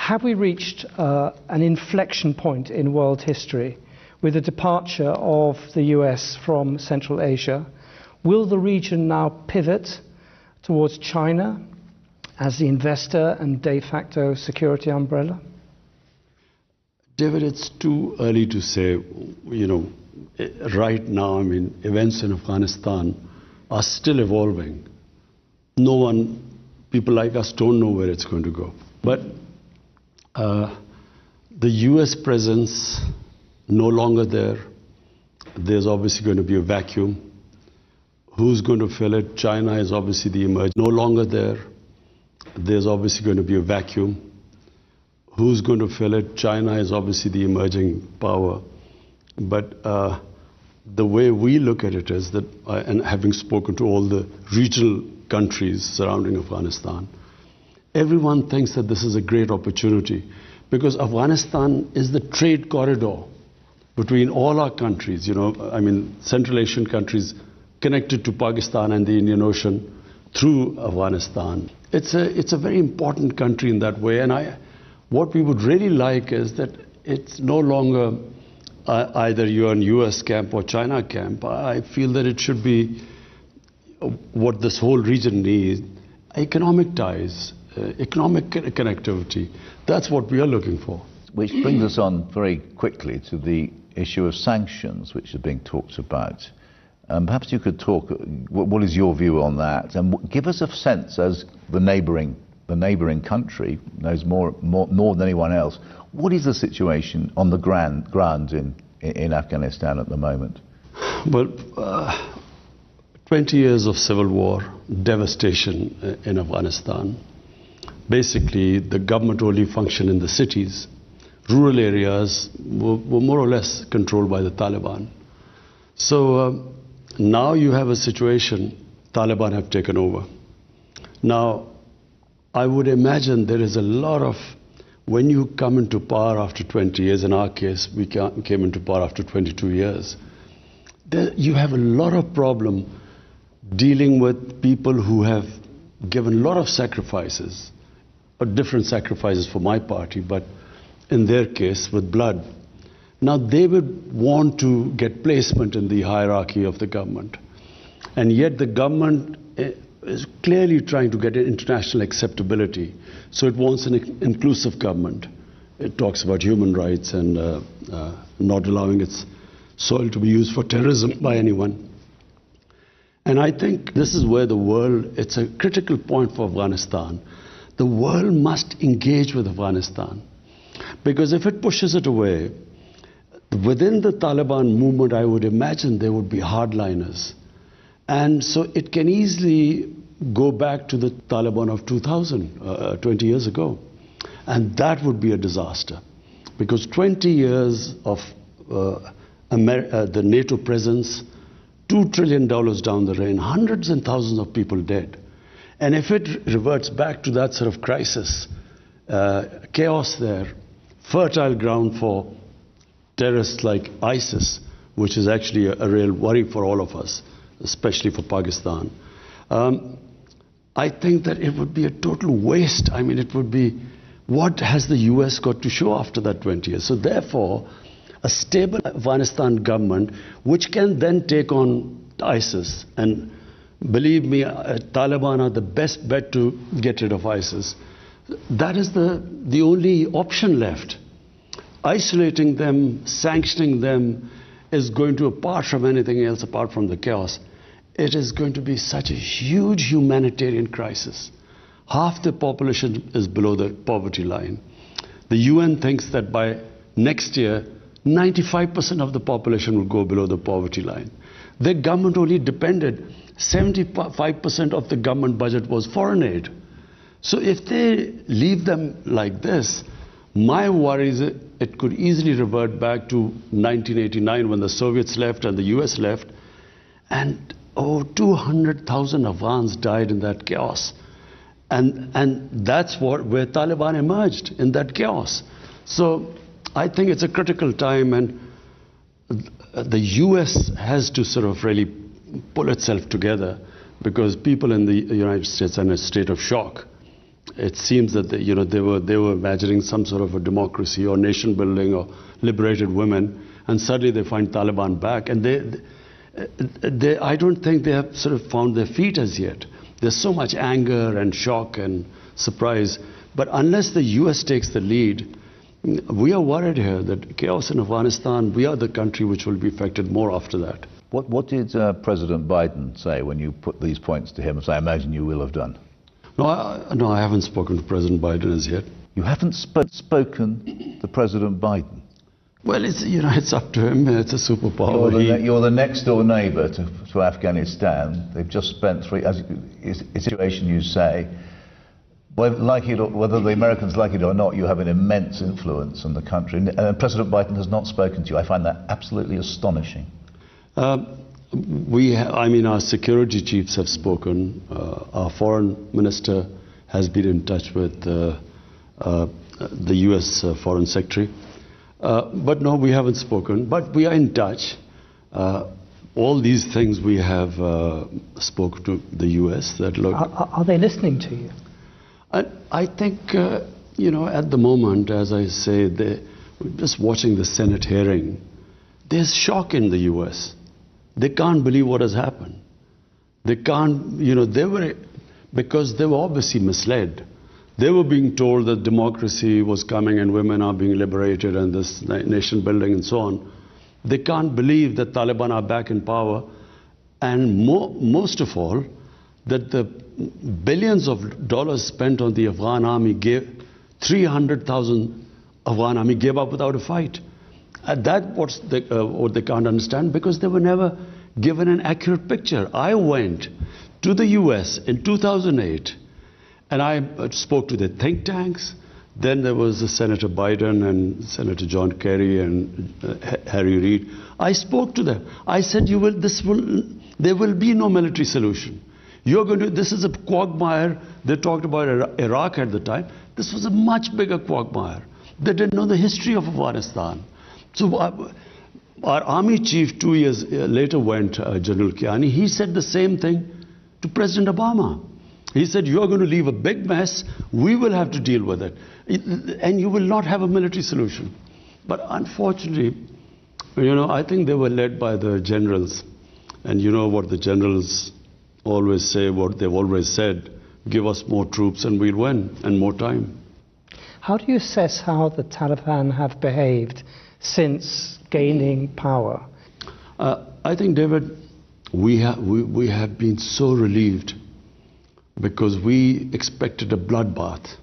have we reached an inflection point in world history with the departure of the US from Central Asia? Will the region now pivot towards China as the investor and de facto security umbrella? David, it's too early to say. Right now, events in Afghanistan are still evolving. People like us don't know where it's going to go. But the US presence no longer there. There's obviously going to be a vacuum. Who's going to fill it? China is obviously the emerging. No longer there. There's obviously going to be a vacuum. Who's going to fill it? China is obviously the emerging power. But the way we look at it is that, and having spoken to all the regional countries surrounding Afghanistan, everyone thinks that this is a great opportunity because Afghanistan is the trade corridor between all our countries. Central Asian countries connected to Pakistan and the Indian Ocean through Afghanistan. It's a very important country in that way. And what we would really like is that it's no longer either you're in US camp or China camp. I feel that it should be what this whole region needs: economic ties, economic connectivity. That's what we are looking for. Which brings us on very quickly to the issue of sanctions, which are being talked about. Perhaps you could talk, what is your view on that? And give us a sense, as the neighbouring country knows more than anyone else, what is the situation on the ground in Afghanistan at the moment? Well, 20 years of civil war, devastation in Afghanistan. Basically, the government only functioned in the cities. Rural areas were more or less controlled by the Taliban. So now you have a situation, Taliban have taken over. Now, I would imagine there is a lot of, when you come into power after 20 years, in our case, we came into power after 22 years, you have a lot of problem dealing with people who have given a lot of sacrifices, or different sacrifices for my party, but in their case, with blood. Now, they would want to get placement in the hierarchy of the government. And yet the government is clearly trying to get international acceptability. So it wants an inclusive government. It talks about human rights and not allowing its soil to be used for terrorism by anyone. And I think this is where the world, it's a critical point for Afghanistan. The world must engage with Afghanistan. Because if it pushes it away, within the Taliban movement, I would imagine there would be hardliners. And so it can easily go back to the Taliban of 2000, 20 years ago. And that would be a disaster. Because 20 years of the NATO presence, $2 trillion down the drain, hundreds and thousands of people dead. And if it reverts back to that sort of crisis, chaos there, fertile ground for terrorists like ISIS, which is actually a real worry for all of us, especially for Pakistan. I think that it would be a total waste. It would be, what has the US got to show after that 20 years? So therefore, a stable Afghanistan government, which can then take on ISIS, and believe me, Taliban are the best bet to get rid of ISIS. That is the only option left. Isolating them, sanctioning them is going to, apart from anything else, apart from the chaos, it is going to be such a huge humanitarian crisis. Half the population is below the poverty line. The UN thinks that by next year, 95% of the population will go below the poverty line. The government only depended, 75% of the government budget was foreign aid. So if they leave them like this, my worry is it could easily revert back to 1989 when the Soviets left and the US left, and 200,000 Afghans died in that chaos. And that's where Taliban emerged, in that chaos. So I think it's a critical time, and the US has to sort of really pull itself together, because people in the United States are in a state of shock. it seems that they were imagining some sort of a democracy or nation building or liberated women, and suddenly they find Taliban back, and I don't think they have sort of found their feet as yet. There's so much anger and shock and surprise, but unless the US takes the lead, we are worried here that chaos in Afghanistan, we are the country which will be affected more after that. What did President Biden say when you put these points to him, as I imagine you will have done? No, I haven't spoken to President Biden as yet. You haven't spoken to President Biden? Well, it's up to him. It's a superpower. You're the next door neighbour to Afghanistan. They've just spent a situation, you say. Whether the Americans like it or not, you have an immense influence in the country. And President Biden has not spoken to you. I find that absolutely astonishing. Our security chiefs have spoken. Our foreign minister has been in touch with the US foreign secretary. But no, we haven't spoken. But we are in touch. All these things we have spoken to the US. That look. Are they listening to you? I think, at the moment, as I say, just watching the Senate hearing, there's shock in the US. They can't believe what has happened. They can't, because they were obviously misled. They were being told that democracy was coming and women are being liberated and this nation building and so on. They can't believe that Taliban are back in power, and most of all, that the billions of dollars spent on the Afghan army 300,000 Afghan army gave up without a fight. That's what they can't understand, because they were never given an accurate picture. I went to the US in 2008 and I spoke to the think tanks. Then there was Senator Biden and Senator John Kerry and Harry Reid. I spoke to them. I said, there will be no military solution. This is a quagmire. They talked about Iraq at the time. This was a much bigger quagmire. They didn't know the history of Afghanistan. So our army chief 2 years later went, General Kiani, he said the same thing to President Obama. He said, you are going to leave a big mess, we will have to deal with it, and you will not have a military solution. But unfortunately, I think they were led by the generals. And you know what the generals always say, what they've always said, give us more troops and we'll win, and more time. How do you assess how the Taliban have behaved since gaining power? I think, David, we have been so relieved, because we expected a bloodbath,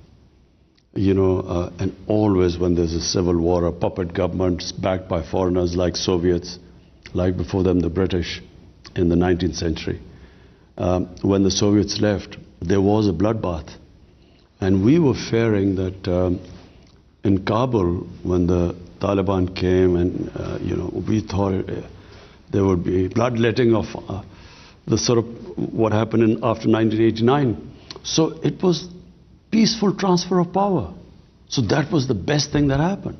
and always when there's a civil war, a puppet government backed by foreigners like Soviets, like before them the British in the 19th century. When the Soviets left, there was a bloodbath. And we were fearing that in Kabul, when the Taliban came, and we thought there would be bloodletting of the sort of what happened after 1989. So it was peaceful transfer of power. So that was the best thing that happened.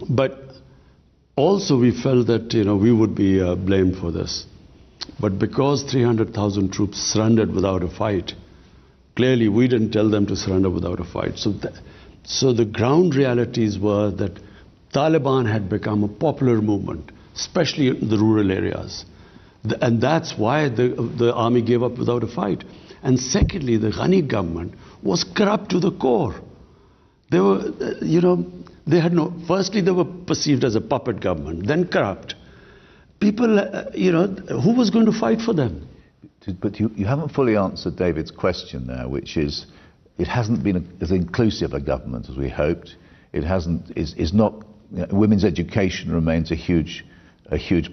But also we felt that we would be blamed for this. But because 300,000 troops surrendered without a fight, clearly we didn't tell them to surrender without a fight. So the ground realities were that Taliban had become a popular movement, especially in the rural areas. And that's why the army gave up without a fight. And secondly, the Ghani government was corrupt to the core. They were, firstly they were perceived as a puppet government, then corrupt. People, who was going to fight for them? But you haven't fully answered David's question there, which is, it hasn't been as inclusive a government as we hoped. It is not, women's education remains a huge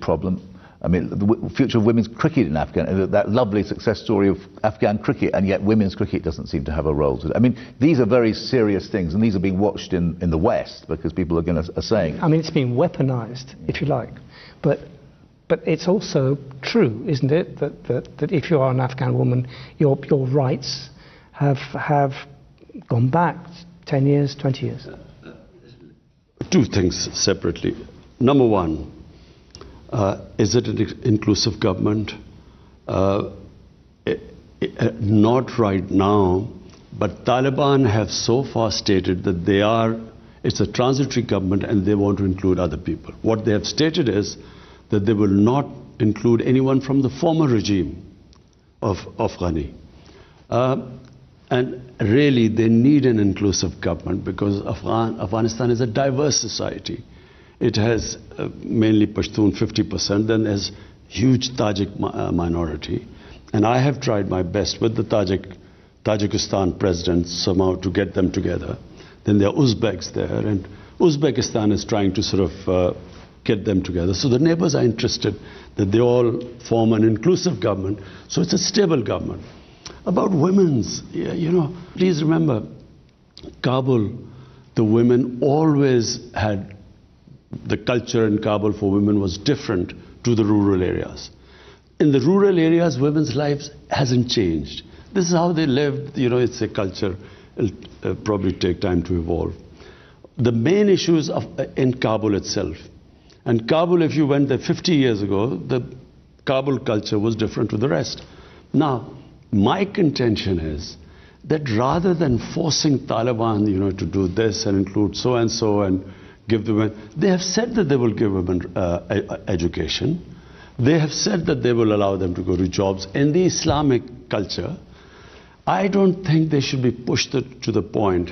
problem. I mean, the future of women's cricket in Afghanistan, that lovely success story of Afghan cricket, and yet women's cricket doesn't seem to have a role today. I mean, these are very serious things, and these are being watched in the West, because people are saying... I mean, it's being weaponized, if you like. But it's also true, isn't it, that if you are an Afghan woman, your rights have gone back 10 years, 20 years? Two things separately. Number one, is it an inclusive government? Not right now, but Taliban have so far stated that it's a transitory government and they want to include other people. What they have stated is that they will not include anyone from the former regime of Ghani. And really, they need an inclusive government because Afghanistan is a diverse society. It has mainly Pashtun, 50%, then there's huge Tajik minority. And I have tried my best with the Tajikistan president somehow to get them together. Then there are Uzbeks there, and Uzbekistan is trying to sort of get them together. So the neighbors are interested that they all form an inclusive government, so it's a stable government. About women's, please remember, Kabul, the women always had, the culture in Kabul for women was different to the rural areas. In the rural areas, women's lives hasn't changed. This is how they lived, it's a culture. It'll probably take time to evolve. The main issues in Kabul itself. And Kabul, if you went there 50 years ago, the Kabul culture was different to the rest. Now, my contention is that rather than forcing Taliban, to do this and include so and give the women, they have said that they will give women education. They have said that they will allow them to go to jobs. In the Islamic culture, I don't think they should be pushed to the point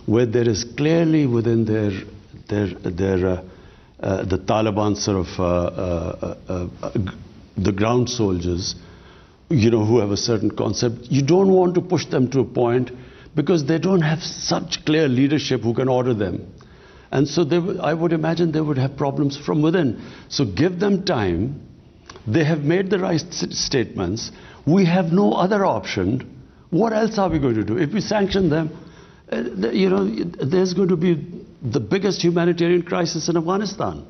where there is clearly within the Taliban sort of the ground soldiers, who have a certain concept. You don't want to push them to a point because they don't have such clear leadership who can order them. And so I would imagine they would have problems from within. So give them time. They have made the right statements. We have no other option. What else are we going to do? If we sanction them, there's going to be the biggest humanitarian crisis in Afghanistan.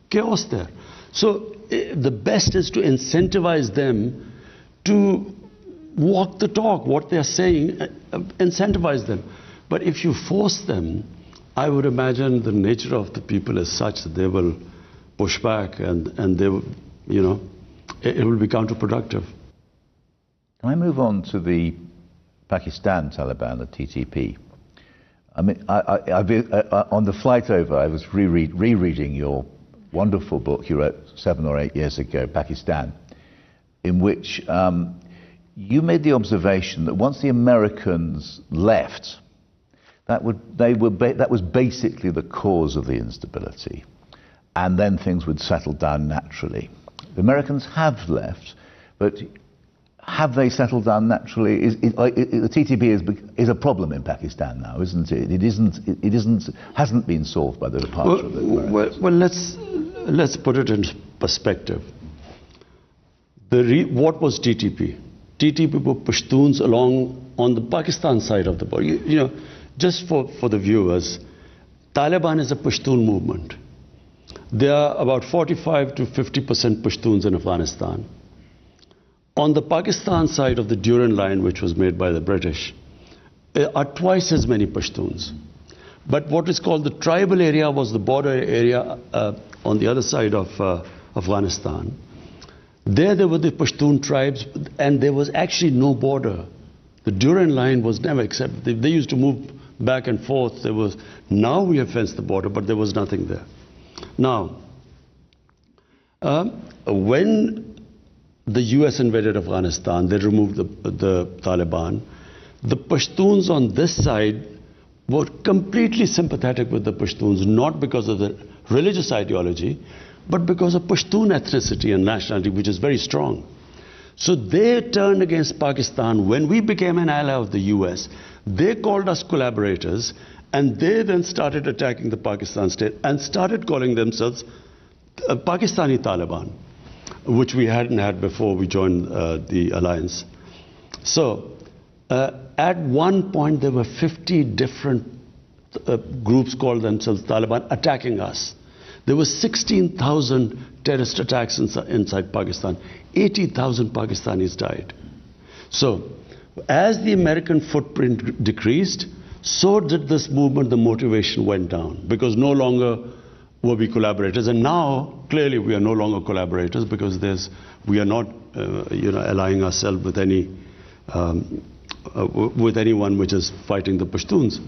Chaos there. So the best is to incentivize them to walk the talk, what they're saying, incentivize them. But if you force them, I would imagine the nature of the people is such that they will push back and they will, it will be counterproductive. Can I move on to the Pakistan Taliban, the TTP? I mean, on the flight over, I was rereading your wonderful book you wrote 7 or 8 years ago, Pakistan, in which you made the observation that once the Americans left, that was basically the cause of the instability, and then things would settle down naturally. The Americans have left, but have they settled down naturally? The TTP is a problem in Pakistan now, isn't it? It hasn't been solved by the departure of the Americans. Well, let's put it in perspective. What was TTP? TTP were Pashtuns along on the Pakistan side of the border. Just for the viewers, Taliban is a Pashtun movement. There are about 45 to 50% Pashtuns in Afghanistan. On the Pakistan side of the Durand Line, which was made by the British, are twice as many Pashtuns. But what is called the tribal area was the border area on the other side of Afghanistan. There were the Pashtun tribes, and there was actually no border. The Durand Line was never accepted. They used to move back and forth. Now we have fenced the border, but there was nothing there. Now, when the US invaded Afghanistan, they removed the Taliban. The Pashtuns on this side were completely sympathetic with the Pashtuns, not because of the religious ideology, but because of Pashtun ethnicity and nationality, which is very strong. So they turned against Pakistan. When we became an ally of the US, they called us collaborators, and they then started attacking the Pakistan state and started calling themselves Pakistani Taliban, which we hadn't had before we joined the alliance. So at one point there were 50 different groups called themselves Taliban attacking us. There were 16,000 terrorist attacks inside Pakistan. 80,000 Pakistanis died. So as the American footprint decreased, so did this movement. The motivation went down because no longer were we collaborators, and now clearly we are no longer collaborators because we are not allying ourselves with any with anyone which is fighting the Pashtuns.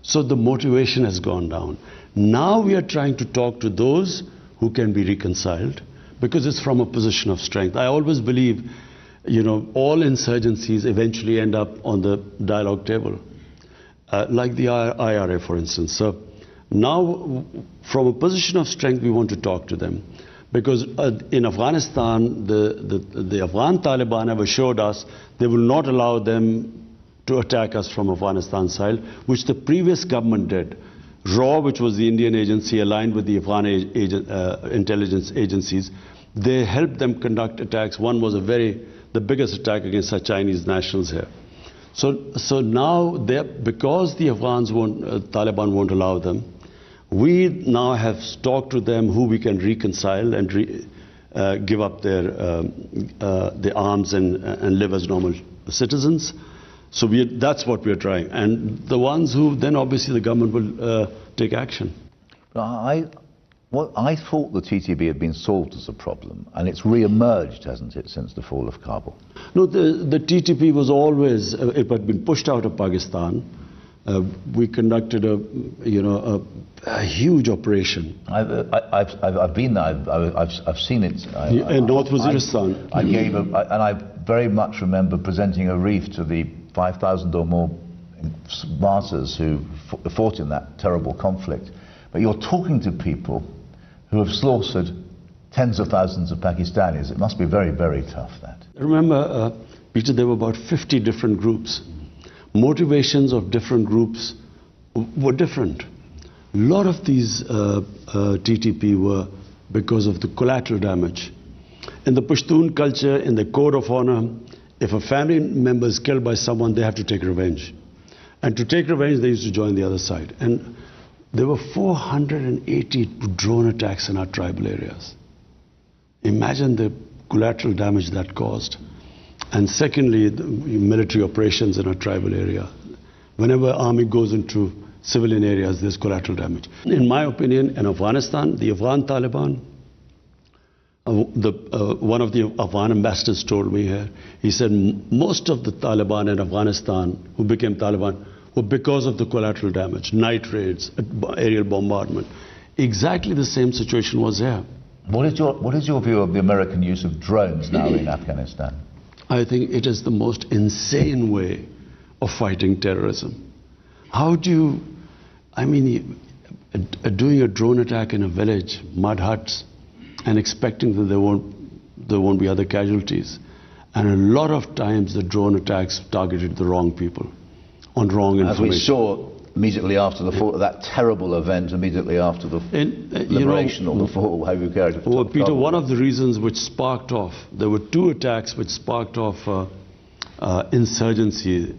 So the motivation has gone down. Now we are trying to talk to those who can be reconciled, because it's from a position of strength. I always believe, all insurgencies eventually end up on the dialogue table, like the IRA, for instance. So now, from a position of strength, we want to talk to them. Because in Afghanistan, the Afghan Taliban have assured us they will not allow them to attack us from Afghanistan side, which the previous government did. RAW, which was the Indian agency aligned with the Afghan intelligence agencies, they helped them conduct attacks. One was the biggest attack against our Chinese nationals here. So now, because the Afghans Taliban won't allow them, we now have talked to them who we can reconcile and give up their arms and live as normal citizens. So that's what we're trying. And the ones who, then obviously the government will take action. I thought the TTP had been solved as a problem, and it's re-emerged, hasn't it, since the fall of Kabul? No, the TTP was always, it had been pushed out of Pakistan. We conducted a huge operation. I've been there. I've seen it. In North Waziristan. And I very much remember presenting a wreath to the 5,000 or more martyrs who fought in that terrible conflict. But you're talking to people who have slaughtered tens of thousands of Pakistanis. It must be very, very tough, that. Remember, Peter, there were about 50 different groups. Motivations of different groups were different. A lot of these TTP were because of the collateral damage. In the Pashtun culture, in the code of honor, if a family member is killed by someone, they have to take revenge. And to take revenge, they used to join the other side. And there were 480 drone attacks in our tribal areas. Imagine the collateral damage that caused. And secondly, the military operations in a tribal area. Whenever army goes into civilian areas, there's collateral damage. In my opinion, in Afghanistan, the Afghan Taliban, one of the Afghan ambassadors told me here, he said most of the Taliban in Afghanistan who became Taliban were because of the collateral damage, night raids, aerial bombardment. Exactly the same situation was there. What is your view of the American use of drones now in Afghanistan? I think it is the most insane way of fighting terrorism. How do you, doing a drone attack in a village, mud huts, and expecting that there won't be other casualties. And a lot of times the drone attacks targeted the wrong people, on wrong information. As we saw immediately after the fall, that terrible event, immediately after the liberation or the fall, how you carried it. Well, Peter, one of the reasons which sparked off, there were two attacks which sparked off insurgency,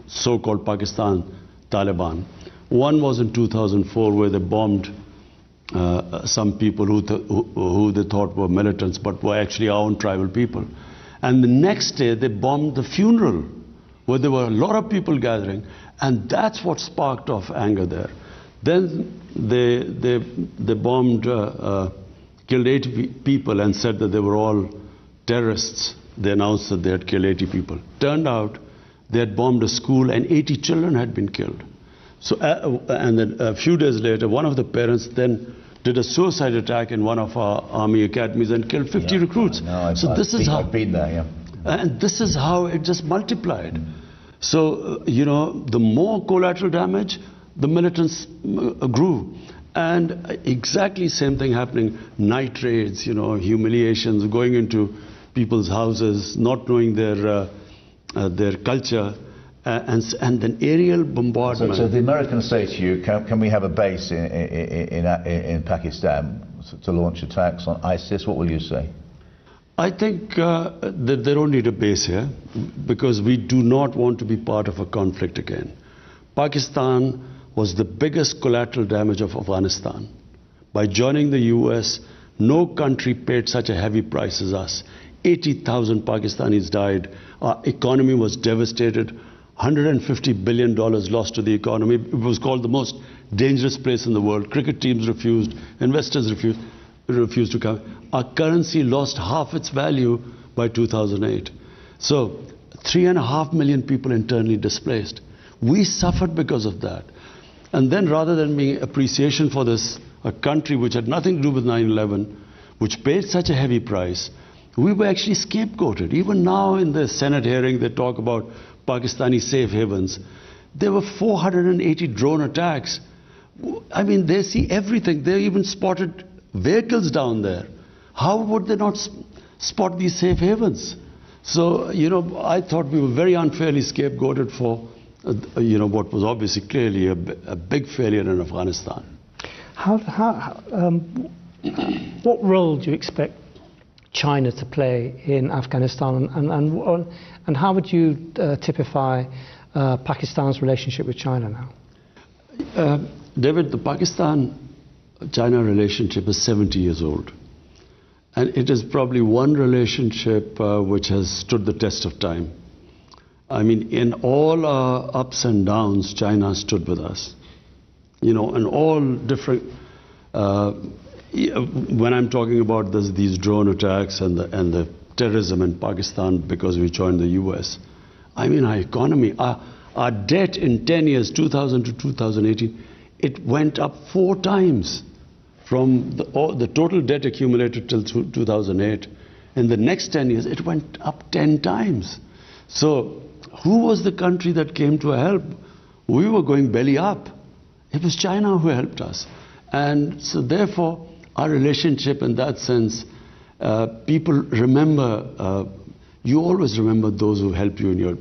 so-called Pakistan Taliban. One was in 2004 where they bombed some people who they thought were militants but were actually our own tribal people. And the next day they bombed the funeral where there were a lot of people gathering, and that's what sparked off anger there. Then they bombed, killed 80 people and said that they were all terrorists. They announced that they had killed 80 people. Turned out they had bombed a school and 80 children had been killed. So, and then a few days later, one of the parents then did a suicide attack in one of our army academies and killed 50 recruits. So this is how, I've been there, yeah. And this is how it just multiplied. So, the more collateral damage, the militants grew. And exactly same thing happening, night raids, humiliations, going into people's houses, not knowing their culture. And then aerial bombardment. So the Americans say to you, can we have a base in Pakistan to launch attacks on ISIS? What will you say? I think that they don't need a base here because we do not want to be part of a conflict again. Pakistan was the biggest collateral damage of Afghanistan. By joining the US, no country paid such a heavy price as us. 80,000 Pakistanis died. Our economy was devastated. $150 billion lost to the economy. It was called the most dangerous place in the world. Cricket teams refused, investors refused to come. Our currency lost half its value by 2008. So 3.5 million people internally displaced. We suffered because of that. And then rather than being appreciation for this, a country which had nothing to do with 9/11, which paid such a heavy price, we were actually scapegoated. Even now in the Senate hearing, they talk about Pakistani safe havens. There were 480 drone attacks. I mean, they see everything. They even spotted vehicles down there. How would they not spot these safe havens? So, I thought we were very unfairly scapegoated for, what was obviously clearly a big failure in Afghanistan. What role do you expect China to play in Afghanistan, and how would you typify Pakistan's relationship with China now? David, the Pakistan-China relationship is 70 years old. And it is probably one relationship which has stood the test of time. I mean, in all our ups and downs, China stood with us. In all different... when I'm talking about these drone attacks and the terrorism in Pakistan because we joined the US, I mean, our economy, our debt in 10 years, 2000 to 2018, it went up 4 times from the total debt accumulated till 2008. In the next 10 years, it went up 10 times. So who was the country that came to help? We were going belly up. It was China who helped us. And so therefore, our relationship in that sense, people remember, you always remember those who helped you in your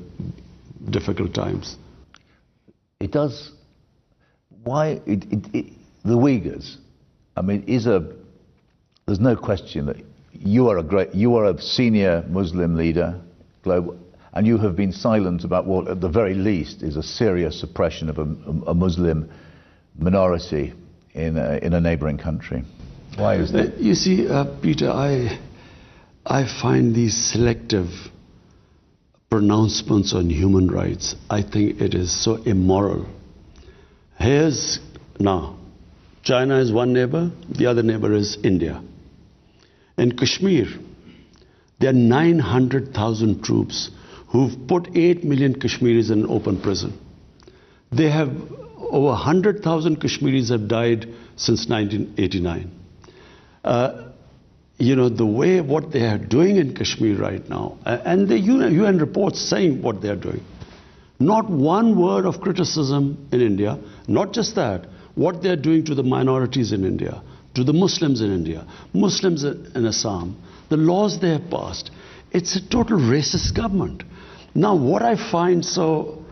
difficult times. It does. Why the Uyghurs? I mean, there's no question that you are a senior Muslim leader, global, and you have been silent about what, at the very least, is a serious suppression of a Muslim minority in a neighboring country. Why is that? You see, Peter, I find these selective pronouncements on human rights, I think it is so immoral. Now, China is one neighbor, the other neighbor is India. In Kashmir, there are 900,000 troops who've put 8 million Kashmiris in open prison. They have over 100,000 Kashmiris have died since 1989. The way what they are doing in Kashmir right now, and the UN reports saying what they are doing. Not one word of criticism in India, not just that, what they are doing to the minorities in India, to the Muslims in India, Muslims in Assam, the laws they have passed. It's a total racist government. Now, what I find so...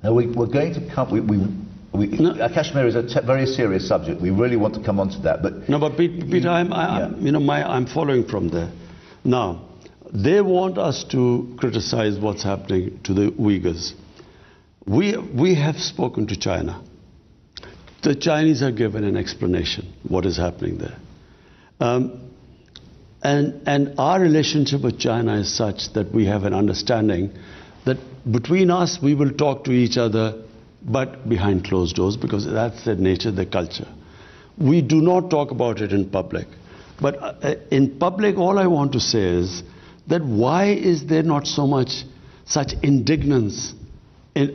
Now, we're going to come... Kashmir is a very serious subject. We really want to come on to that, but... No, but Peter, I'm following from there. Now, they want us to criticize what's happening to the Uyghurs. We have spoken to China. The Chinese have given an explanation what is happening there. And our relationship with China is such that we have an understanding that between us we will talk to each other, but behind closed doors, because that's their nature, their culture. We do not talk about it in public. But in public, all I want to say is that why is there not such indignance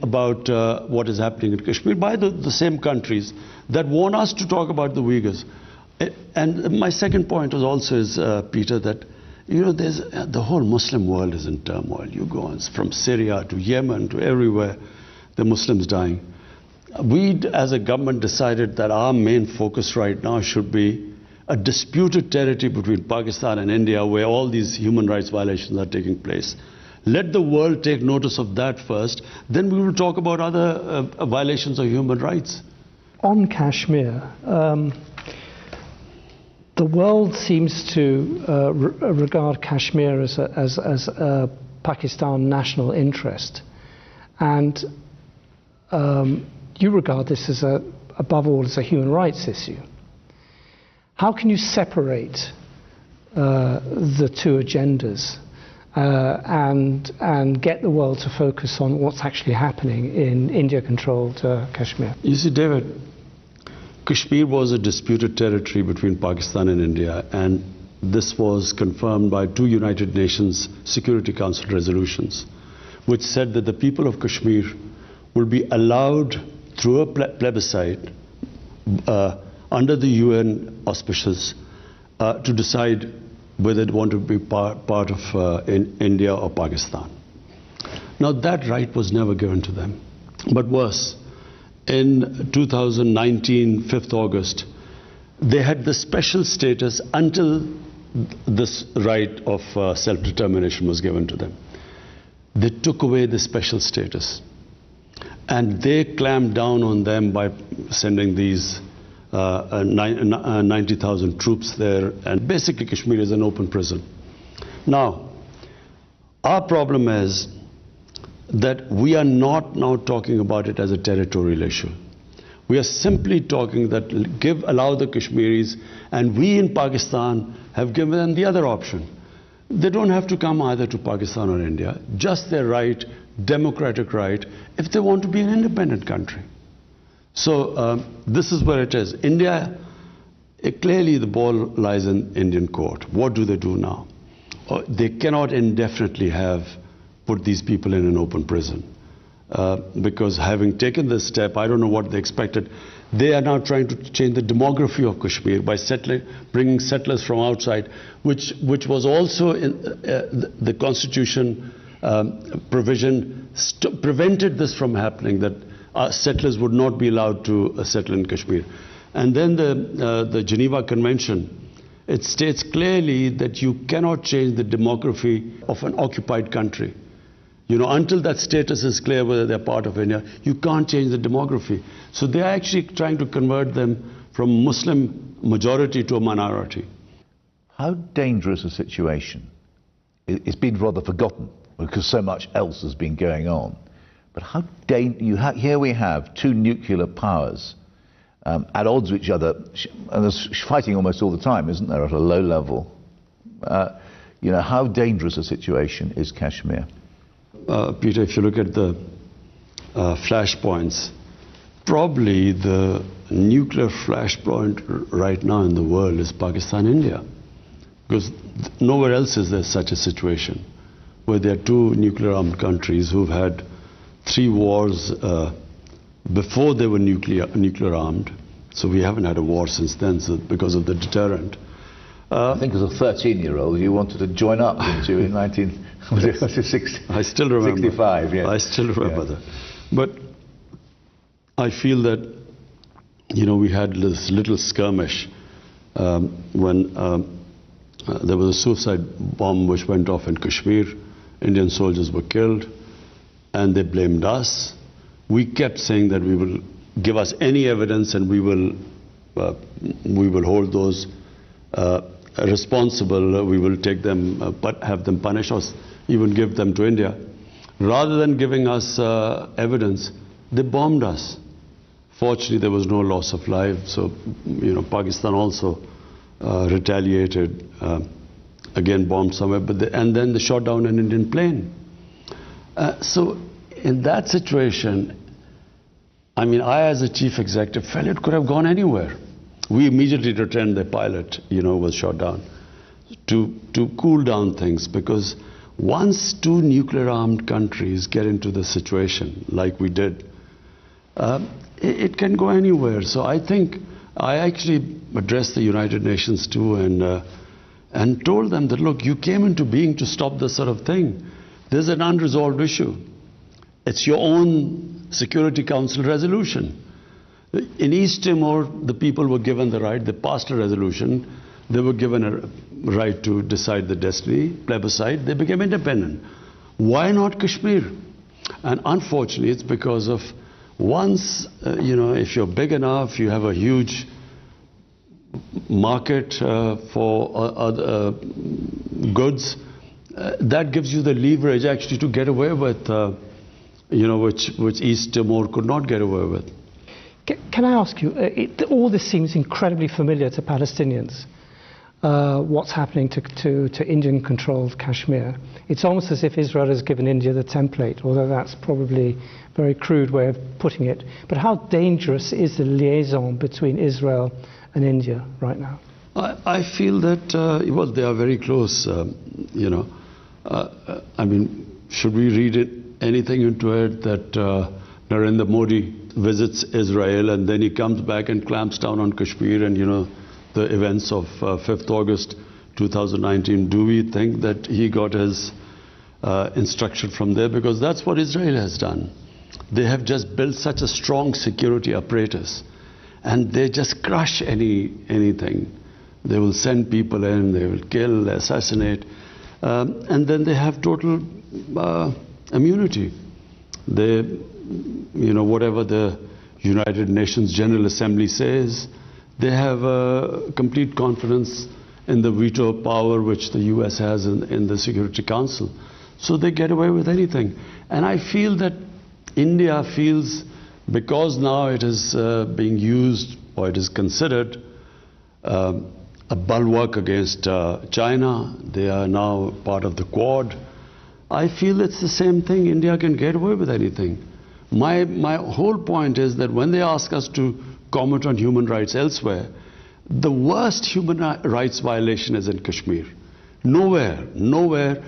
about what is happening in Kashmir by the same countries that want us to talk about the Uyghurs? And my second point is Peter, that there's the whole Muslim world is in turmoil. You go on from Syria to Yemen to everywhere, the Muslims dying. We, as a government, decided that our main focus right now should be a disputed territory between Pakistan and India, where all these human rights violations are taking place. Let the world take notice of that first, then we will talk about other violations of human rights. On Kashmir, the world seems to regard Kashmir as a Pakistan national interest, and you regard this as above all as a human rights issue. How can you separate the two agendas and get the world to focus on what's actually happening in India-controlled Kashmir? You see, David, Kashmir was a disputed territory between Pakistan and India, and this was confirmed by 2 United Nations Security Council resolutions, which said that the people of Kashmir will be allowed through a plebiscite under the UN auspices to decide whether they want to be part of India or Pakistan. Now that right was never given to them. But worse, in 2019, 5th August, they had the special status until this right of self-determination was given to them. They took away the special status. And they clamped down on them by sending these 90,000 troops there. And basically Kashmir is an open prison. Now, our problem is that we are not now talking about it as a territorial issue. We are simply talking that allow the Kashmiris, and we in Pakistan have given them the other option. They don't have to come either to Pakistan or India, just their right, democratic right, if they want to be an independent country. So this is where it is. India, clearly the ball lies in Indian court. What do they do now? They cannot indefinitely have put these people in an open prison. Because having taken this step, I don't know what they expected. They are now trying to change the demography of Kashmir by bringing settlers from outside, which was also in the constitution provision prevented this from happening, that settlers would not be allowed to settle in Kashmir. And then the Geneva Convention, it states clearly that you cannot change the demography of an occupied country. You know, until that status is clear whether they're part of India, you can't change the demography. So they are actually trying to convert them from Muslim majority to a minority. How dangerous a situation? It's been rather forgotten because so much else has been going on. But how here we have two nuclear powers at odds with each other, and there's fighting almost all the time, isn't there, at a low level? You know, how dangerous a situation is Kashmir? Peter, if you look at the flashpoints, probably the nuclear flashpoint right now in the world is Pakistan, India. Because nowhere else is there such a situation where there are two nuclear armed countries who've had 3 wars before they were nuclear armed. So we haven't had a war since then, so because of the deterrent. I think as a 13-year-old you wanted to join up, didn't you, in 1960? I still remember. 65, yes. I still remember that. But I feel that, you know, we had this little skirmish when there was a suicide bomb which went off in Kashmir. Indian soldiers were killed, and they blamed us. We kept saying that we will give us any evidence, and we will hold those responsible. We will take them, but have them punish us, even give them to India. Rather than giving us evidence, they bombed us. Fortunately, there was no loss of life. So, you know, Pakistan also retaliated, again bombed somewhere, and then they shot down an Indian plane. So in that situation, I mean, I as a chief executive felt it could have gone anywhere. We immediately returned the pilot, you know, was shot down to cool down things, because once 2 nuclear-armed countries get into the situation like we did, it can go anywhere. So I think I actually addressed the United Nations too, and told them that, look, you came into being to stop this sort of thing. There's an unresolved issue. It's your own Security Council resolution. In East Timor, the people were given the right, they passed a resolution, they were given a right to decide the destiny, plebiscite, they became independent. Why not Kashmir? And unfortunately, it's because of once, you know, if you're big enough, you have a huge market for other goods, that gives you the leverage actually to get away with, you know, which East Timor could not get away with. Can I ask you, all this seems incredibly familiar to Palestinians, what's happening to Indian-controlled Kashmir. It's almost as if Israel has given India the template, although that's probably a very crude way of putting it. But how dangerous is the liaison between Israel and India right now? I feel that, well, they are very close, you know. I mean, should we read it anything into it that Narendra Modi visits Israel and then he comes back and clamps down on Kashmir and, the events of 5th August 2019. Do we think that he got his instruction from there? Because that's what Israel has done. They have just built such a strong security apparatus and they just crush anything. They will send people in, they will kill, assassinate, and then they have total immunity. They, whatever the United Nations General Assembly says, they have complete confidence in the veto power which the US has in the Security Council. So they get away with anything. And I feel that India feels, because now it is being used, or it is considered a bulwark against China, they are now part of the Quad. I feel it's the same thing. India can get away with anything. My whole point is that when they ask us to comment on human rights elsewhere, the worst human rights violation is in Kashmir. Nowhere,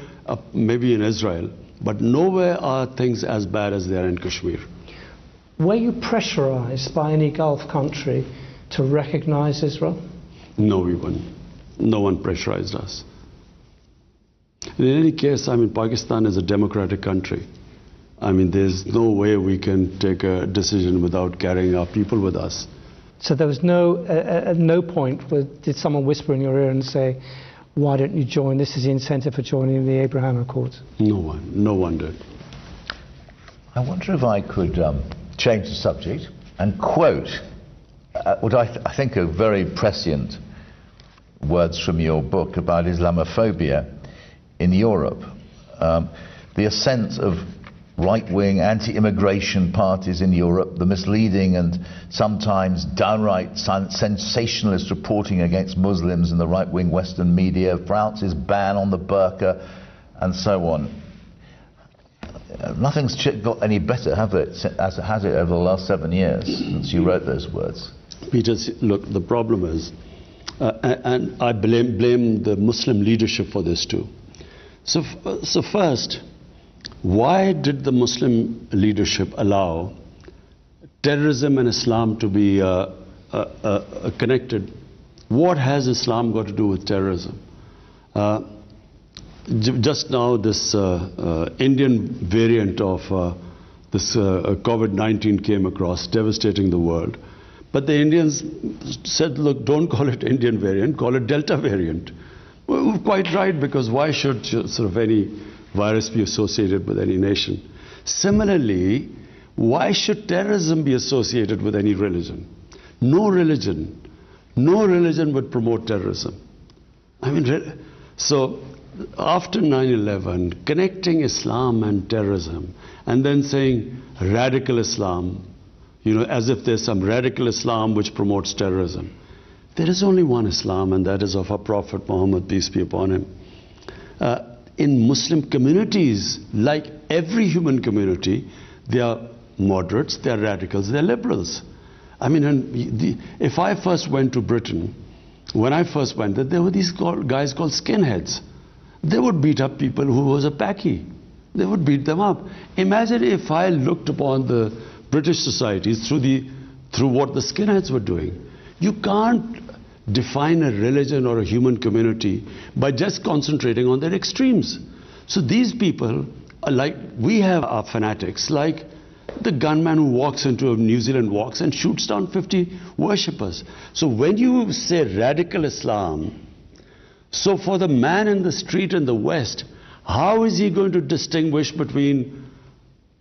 maybe in Israel, but nowhere are things as bad as they are in Kashmir. Were you pressurized by any Gulf country to recognize Israel? No, we weren't. No one pressurized us. In any case, Pakistan is a democratic country. There's no way we can take a decision without carrying our people with us. So there was at no point did someone whisper in your ear and say, why don't you join? This is the incentive for joining the Abraham Accords. No one did. I wonder if I could change the subject and quote what I think are very prescient words from your book about Islamophobia in Europe. The ascent of right-wing anti-immigration parties in Europe, the misleading and sometimes downright sensationalist reporting against Muslims in the right-wing Western media, France's ban on the burqa, and so on. Nothing's got any better, has it over the last 7 years since you wrote those words? Peter, look, the problem is, and I blame the Muslim leadership for this too. So first, why did the Muslim leadership allow terrorism and Islam to be connected? What has Islam got to do with terrorism? Just now, this Indian variant of this COVID-19 came across, devastating the world. But the Indians said, look, don't call it Indian variant, call it Delta variant. Well, quite right, because why should sort of any virus be associated with any nation? Similarly, why should terrorism be associated with any religion? No religion would promote terrorism. So after 9/11, connecting Islam and terrorism, and then saying radical Islam, as if there's some radical Islam which promotes terrorism. There is only one Islam, and that is of our Prophet Muhammad, peace be upon him. In Muslim communities, like every human community, they are moderates, they are radicals, they are liberals. If I first went to Britain, when I first went there were these guys called skinheads. They would beat up people who was a Paki. They would beat them up. Imagine if I looked upon the British societies through what the skinheads were doing. You can't define a religion or a human community by just concentrating on their extremes. So these people are like, we have our fanatics, like the gunman who walks into New Zealand walks and shoots down 50 worshippers. So when you say radical Islam, so for the man in the street in the West, how is he going to distinguish between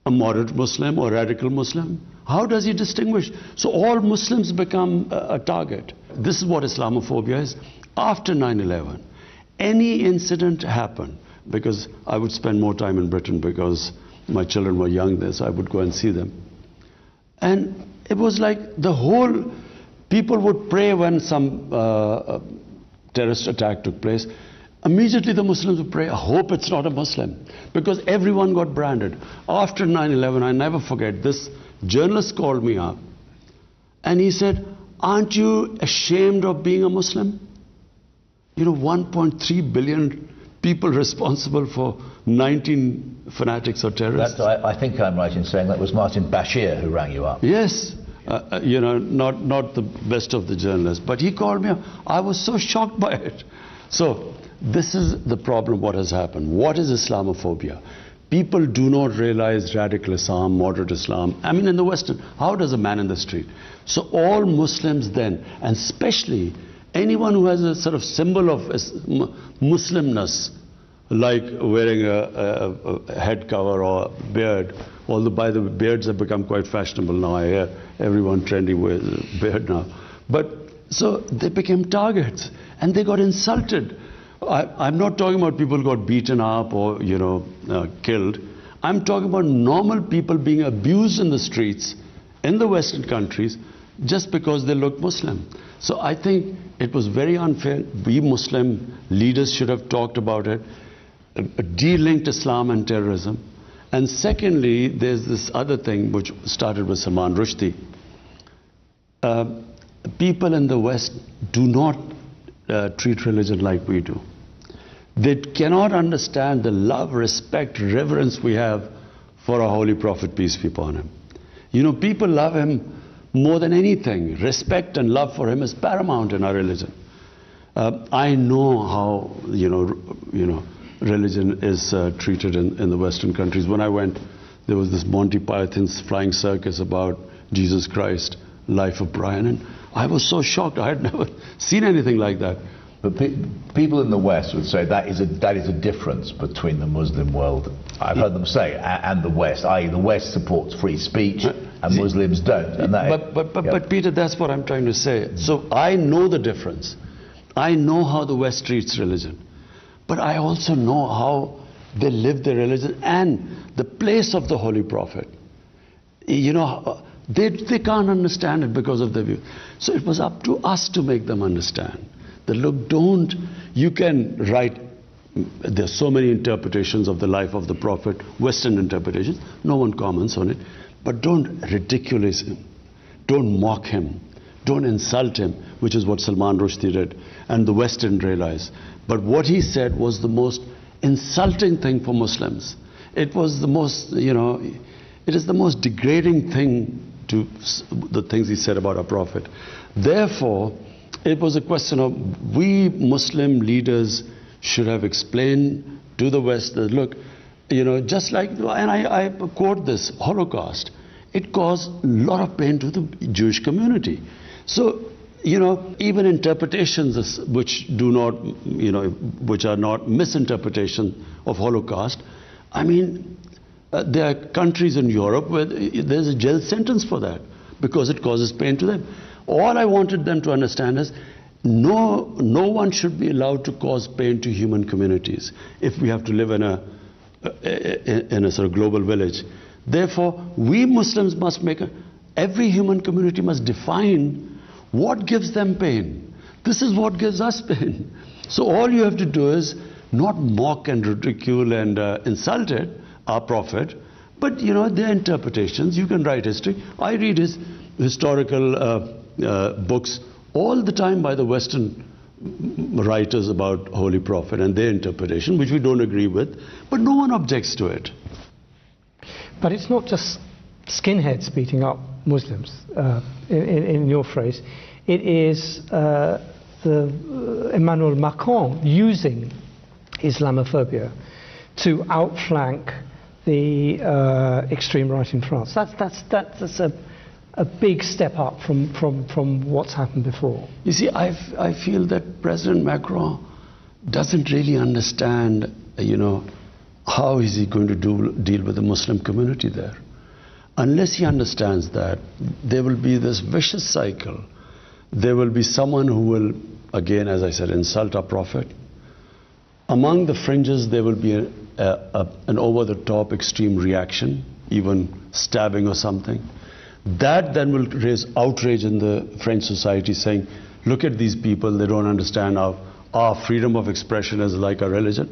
a moderate Muslim or radical Muslim? How does he distinguish? So all Muslims become a target. This is what Islamophobia is. After 9/11, any incident happened, because I would spend more time in Britain because my children were young there, so I would go and see them. And it was like people would pray when some terrorist attack took place. Immediately the Muslims would pray, I hope it's not a Muslim, because everyone got branded. After 9/11, I never forget, this journalist called me up and he said, aren't you ashamed of being a Muslim? 1.3 billion people responsible for 19 fanatics or terrorists. I think I'm right in saying that was Martin Bashir who rang you up. Yes. You know, not the best of the journalists, but he called me up. I was so shocked by it. So this is the problem, what has happened. What is Islamophobia? People do not realize radical Islam, moderate Islam. I mean, in the Western, how does a man in the street? So all Muslims then, and especially anyone who has a sort of symbol of Muslimness, like wearing a head cover or a beard, although by the way, beards have become quite fashionable now. I hear everyone trendy wears a beard now. But so they became targets and they got insulted. I'm not talking about people who got beaten up or, you know, killed. I'm talking about normal people being abused in the streets in the Western countries just because they look Muslim. So I think it was very unfair. We Muslim leaders should have talked about it, de-linked Islam and terrorism. And secondly, there's this other thing which started with Salman Rushdie. People in the West do not treat religion like we do. They cannot understand the love, respect, reverence we have for our holy prophet, peace be upon him. You know, people love him more than anything. Respect and love for him is paramount in our religion. I know how, you know, religion is treated in the Western countries. When I went, there was this Monty Python's flying circus about Jesus Christ, life of Brian, and I was so shocked. I had never seen anything like that. But people in the West would say that is a difference between the Muslim world, I've heard them say, and the West, i.e. the West supports free speech and Muslims don't. And that but Peter, that's what I'm trying to say. So I know the difference. I know how the West treats religion. But I also know how they live their religion and the place of the Holy Prophet. You know, they can't understand it because of their view. So it was up to us to make them understand. That look, you can write, there's so many interpretations of the life of the Prophet, Western interpretations, no one comments on it, but don't ridiculous him, don't mock him, don't insult him, which is what Salman Rushdie did, and the West didn't realize. But what he said was the most insulting thing for Muslims. It was the most, you know, it is the most degrading thing to the things he said about our Prophet. Therefore, it was a question of we Muslim leaders should have explained to the West that, look, you know, just like, and I quote this, Holocaust, it caused a lot of pain to the Jewish community. So, you know, even interpretations which do not, you know, which are not misinterpretation of Holocaust, I mean, there are countries in Europe where there's a jail sentence for that because it causes pain to them. All I wanted them to understand is no one should be allowed to cause pain to human communities if we have to live in a sort of global village. Therefore, we Muslims must every human community must define what gives them pain. This is what gives us pain. So all you have to do is not mock and ridicule and insult it, our Prophet, but you know, their interpretations. You can write history. I read his historical books all the time by the Western writers about Holy Prophet and their interpretation, which we don't agree with, but no one objects to it. But it's not just skinheads beating up Muslims, in your phrase. It is Emmanuel Macron using Islamophobia to outflank the extreme right in France. That's a big step up from what's happened before. You see, I feel that President Macron doesn't really understand, you know, how is he going to deal with the Muslim community there. Unless he understands that, there will be this vicious cycle. There will be someone who will, again, as I said, insult our Prophet. Among the fringes, there will be an over-the-top extreme reaction, even stabbing or something. That then will raise outrage in the French society, saying, look at these people, they don't understand our freedom of expression is like our religion.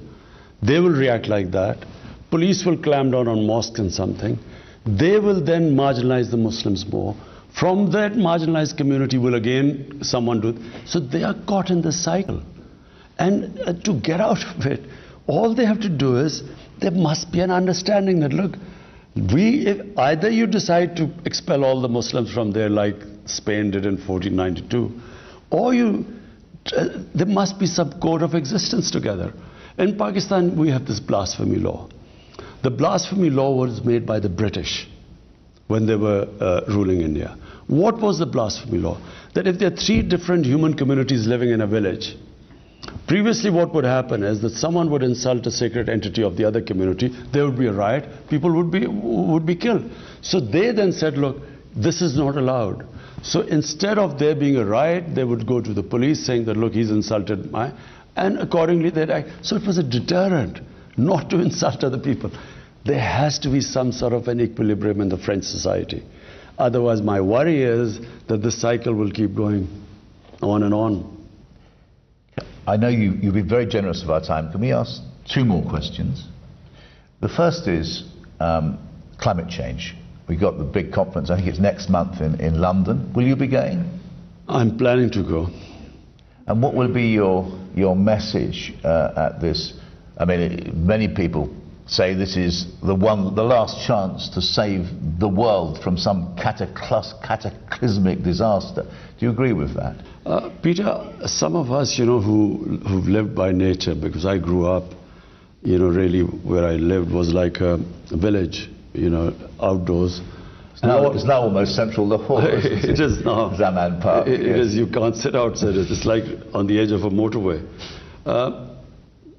They will react like that. Police will clamp down on mosques and something. They will then marginalize the Muslims more. From that marginalized community will again someone do it. So they are caught in this cycle. And to get out of it, All they have to do is, there must be an understanding that, look, either you decide to expel all the Muslims from there like Spain did in 1492, or there must be some code of existence together. In Pakistan, we have this blasphemy law. The blasphemy law was made by the British when they were ruling India. What was the blasphemy law? That if there are 3 different human communities living in a village, previously what would happen is that someone would insult a sacred entity of the other community, there would be a riot, people would be killed. So they then said, look, this is not allowed. So instead of there being a riot, they would go to the police saying that, look, he's insulted my, and accordingly they'd act. So it was a deterrent not to insult other people. There has to be some sort of an equilibrium in the French society. Otherwise, my worry is that this cycle will keep going on and on. I know you've been very generous of our time. Can we ask 2 more questions? The first is climate change. We've got the big conference, I think it's next month in London. Will you be going? I'm planning to go. And what will be your message at this? I mean, many people say this is the last chance to save the world from some cataclysmic disaster. Do you agree with that? Peter, some of us, who've lived by nature, because I grew up, really where I lived was like a village, outdoors. It's now almost central Lahore. It is now. Zaman Park. It is. You can't sit outside. It's like on the edge of a motorway.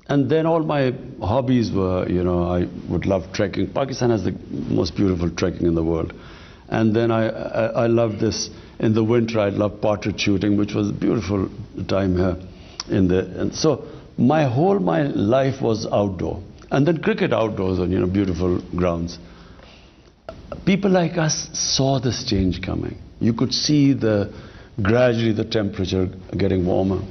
And then all my hobbies were, I would love trekking. Pakistan has the most beautiful trekking in the world. And then I loved this. In the winter, I loved partridge shooting, which was a beautiful time here. And so my life was outdoor. And then cricket outdoors on, beautiful grounds. People like us saw this change coming. You could see gradually the temperature getting warmer.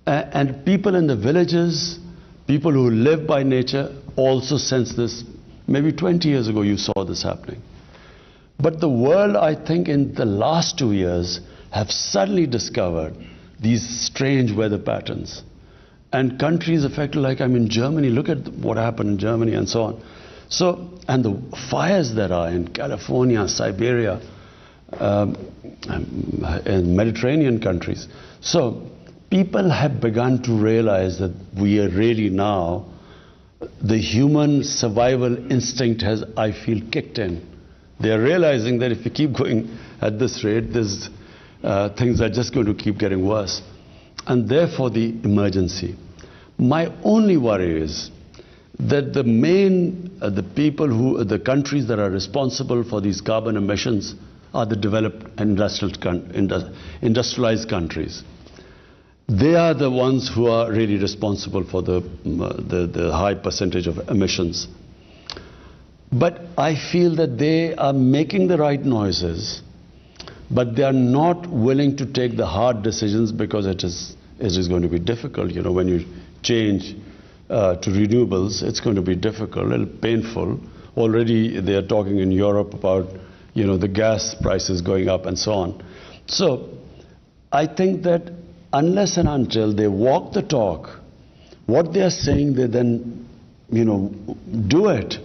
And people in the villages, people who live by nature, also sense this. Maybe 20 years ago you saw this happening. But the world, I think, in the last 2 years, have suddenly discovered these strange weather patterns. And countries affected, like in Germany, look at what happened in Germany and so on. So, and the fires that are in California, Siberia, and Mediterranean countries. So, people have begun to realize that we are really now, the human survival instinct has, I feel, kicked in. They are realizing that if we keep going at this rate, things are just going to keep getting worse. And therefore the emergency. My only worry is that the countries that are responsible for these carbon emissions are the developed industrialized countries. They are the ones who are really responsible for the high percentage of emissions. But I feel that they are making the right noises, but they are not willing to take the hard decisions because it is going to be difficult. When you change to renewables, it's going to be difficult, a little painful. Already they are talking in Europe about the gas prices going up and so on. So I think that unless and until they walk the talk, what they are saying, they then do it.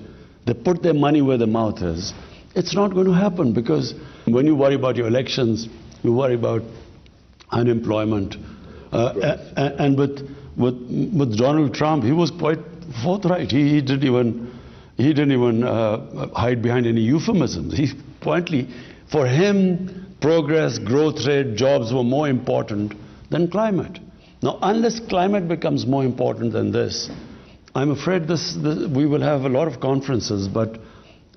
They put their money where their mouth is. It's not going to happen, because when you worry about your elections, you worry about unemployment. And with Donald Trump, he was quite forthright. He didn't even hide behind any euphemisms. For him, progress, growth rate, jobs were more important than climate. Now, unless climate becomes more important than this, I'm afraid we will have a lot of conferences, but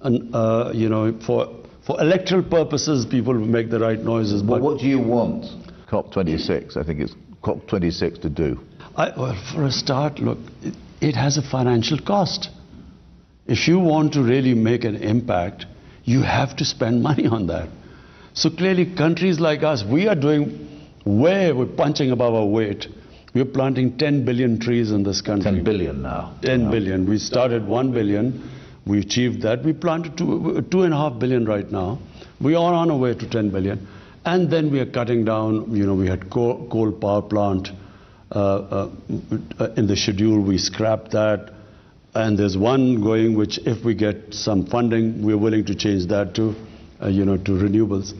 for electoral purposes, people will make the right noises. But what do you want COP26? I think it's COP26 to do. Well, for a start, look, it has a financial cost. If you want to really make an impact, you have to spend money on that. So clearly, countries like us, we're punching above our weight. We're planting 10 billion trees in this country. 10 billion now. 10 billion. We started 1 billion. We achieved that. We planted 2.5 billion right now. We are on our way to 10 billion. And then we are cutting down, we had coal power plant in the schedule. We scrapped that. And there's one going which, if we get some funding, we're willing to change that to, to renewables.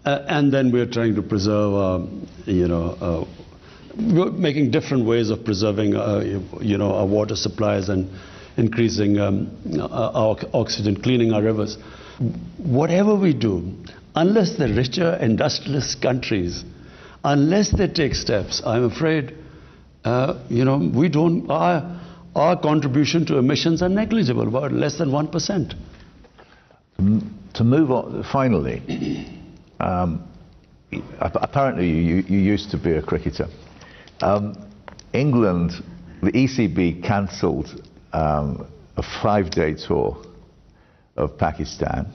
And then we're trying to preserve, we're making different ways of preserving, our water supplies and increasing our oxygen, cleaning our rivers. Whatever we do, unless the richer industrialist countries, unless they take steps, I'm afraid, we don't. Our contribution to emissions are negligible, about less than 1%. To move on, finally, apparently you used to be a cricketer. England, the ECB cancelled a 5-day tour of Pakistan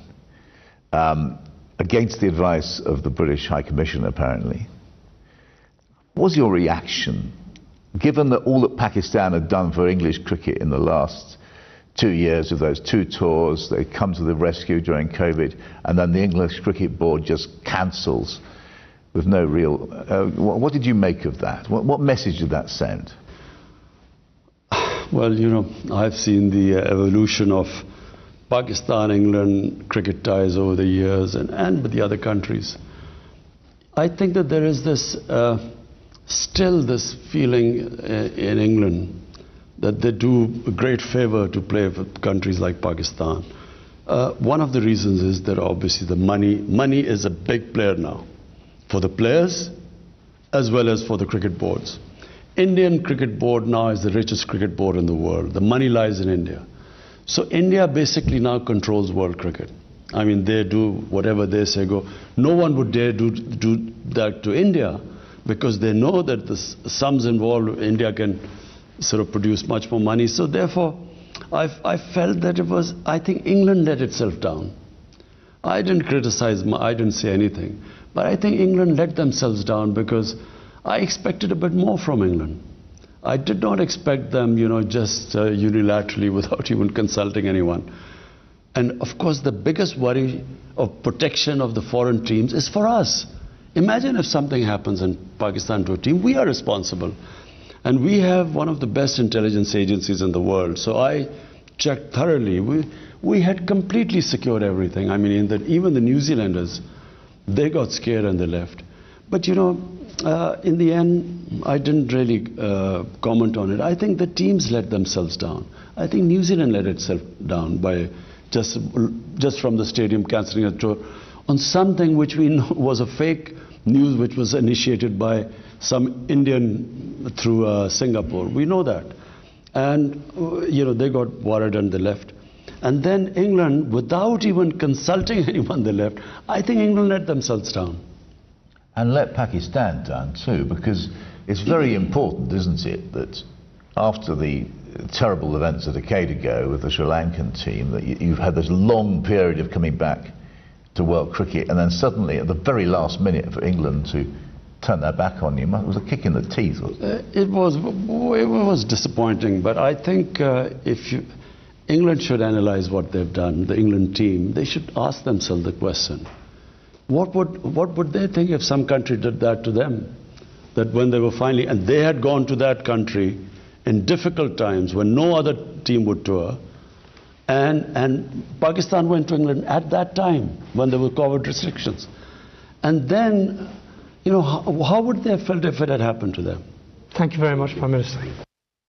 against the advice of the British High Commissioner, apparently. What was your reaction, given that all that Pakistan had done for English cricket in the last 2 years of those 2 tours, they come to the rescue during COVID, and then the English Cricket Board just cancels with no real... what did you make of that? What message did that send? Well, I've seen the evolution of Pakistan-England cricket ties over the years and with the other countries. I think that there is this... still this feeling in England that they do a great favor to play with countries like Pakistan. One of the reasons is that obviously the money is a big player now for the players as well as for the cricket boards. Indian cricket board now is the richest cricket board in the world. The money lies in India. So India basically now controls world cricket. I mean, they do whatever they say go. No one would dare do that to India, because they know that the sums involved, India can sort of produce much more money. So therefore, I felt that I think England let itself down. I didn't criticize, I didn't say anything. But I think England let themselves down because I expected a bit more from England. I did not expect them, just unilaterally without even consulting anyone. And of course, the biggest worry of protection of the foreign teams is for us. Imagine if something happens in Pakistan to a team, we are responsible. And we have one of the best intelligence agencies in the world. So I checked thoroughly. We had completely secured everything. I mean, even the New Zealanders, they got scared and they left. But in the end, I didn't really comment on it. I think the teams let themselves down. I think New Zealand let itself down by just from the stadium cancelling a tour on something which we know was a fake news, which was initiated by some Indian through Singapore. We know that. And, they got worried and they left. And then England, without even consulting anyone, they left. I think England let themselves down. And let Pakistan down too, because it's very important, isn't it, that after the terrible events a decade ago with the Sri Lankan team, that you've had this long period of coming back to world cricket, and then suddenly at the very last minute for England to turn their back on you, it was a kick in the teeth, wasn't it? It was disappointing, but I think England should analyze what they've done, the England team. They should ask themselves the question, what would they think if some country did that to them? That when they were finally, and they had gone to that country in difficult times when no other team would tour, and Pakistan went to England at that time when there were COVID restrictions. And then, how would they have felt if it had happened to them? Thank you very much, Prime Minister.